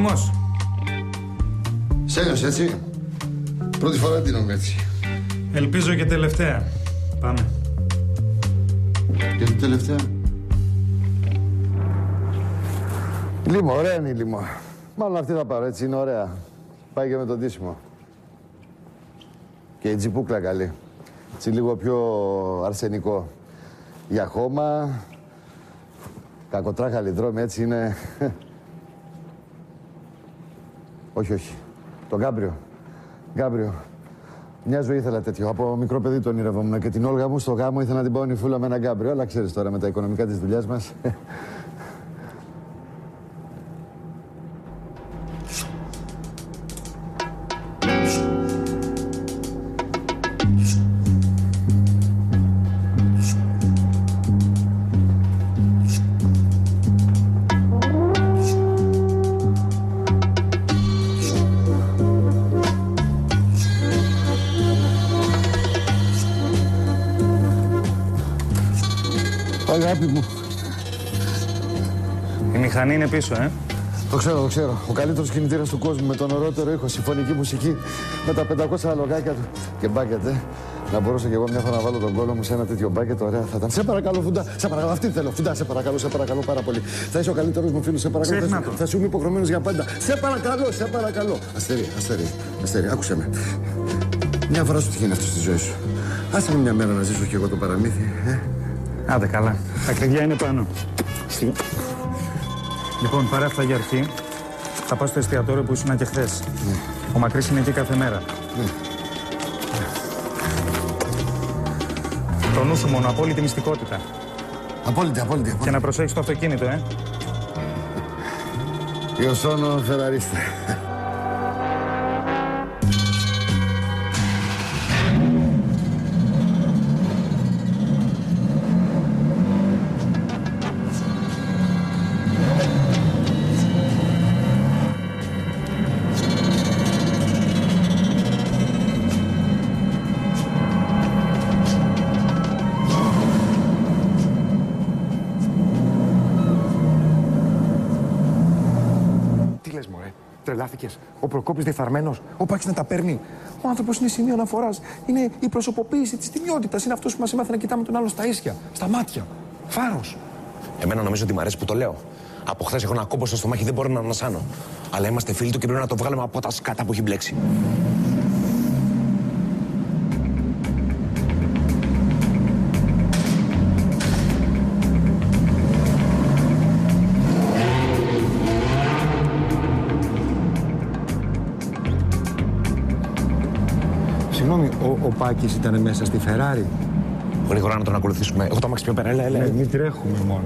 έτοιμος? Σ' ένιωσε έτσι? Πρώτη φορά ντύνομαι έτσι. Ελπίζω και τελευταία. Πάμε. Και την τελευταία. Λίμω, ωραία είναι η λίμω. Μάλλον αυτή θα πάρω, έτσι είναι ωραία. Πάει και με το ντύσιμο. Και η τζιπούκλα καλή. Έτσι λίγο πιο αρσενικό. Για χώμα, κακοτράχαλοι δρόμοι, έτσι είναι. Όχι, όχι. Το Γκάμπριο. Γκάμπριο. Μια ζωή ήθελα τέτοιο. Από μικρό παιδί τον ονειρευόμουν και την Όλγα μου στο γάμο ήθελα να την πάω νυφούλα με ένα Γκάμπριο. Αλλά ξέρεις τώρα με τα οικονομικά της δουλειάς μας. Αγάπη μου. Η μηχανή είναι πίσω, Το ξέρω, το ξέρω. Ο καλύτερος κινητήρας του κόσμου με τον ωραιότερο ήχο, συμφωνική μουσική, με τα 500 λογάκια του. Και μπάκετ, Να μπορούσα κι εγώ μια φορά να βάλω τον κόλλο μου σε ένα τέτοιο μπάκετ, ωραία θα ήταν. Σε παρακαλώ, Φουντά, σε παρακαλώ. Αυτή θέλω, Φουντά, σε παρακαλώ πάρα πολύ. Θα είσαι ο καλύτερος μου φίλος, σε παρακαλώ. Θα σου είμαι υποχρεωμένος για πάντα. Σε παρακαλώ. Αστέρι, άκουσε με. Μια φορά σου τυχαίνει αυτό στη ζωή σου. Άσε με μια μέρα να ζήσω κι εγώ το παραμύθι, Άντε καλά. Τα κλειδιά είναι πάνω. Λοιπόν, πάρε αυτά για αρχή. Θα πάω στο εστιατόριο που ήσουν και χθες. Ο Μακρύς είναι εκεί κάθε μέρα. Το νου σου μόνο, απόλυτη μυστικότητα. Απόλυτη. Και να προσέχεις το αυτοκίνητο, Io sono ferrarista. Τρελάθηκες. Ο Προκόπης διεφθαρμένος. Ο Πάκης να τα παίρνει. Ο άνθρωπος είναι σημείο αναφοράς. Είναι η προσωποποίηση της τιμιότητας. Είναι αυτός που μας έμαθε να κοιτάμε τον άλλο στα ίσια, στα μάτια. Φάρος. Εμένα νομίζω ότι μ' αρέσει που το λέω. Από χθες έχω ένα κόμπο στο στομάχι, δεν μπορώ να ανασάνω. Αλλά είμαστε φίλοι του και πρέπει να το βγάλουμε από τα σκάτα που έχει μπλέξει. Συγγνώμη, ο Πάκης ήταν μέσα στη Φεράρι. Γρήγορα να τον ακολουθήσουμε. Έχω το αμάξι πιο πέρα, έλα. Μην τρέχουμε μόνο.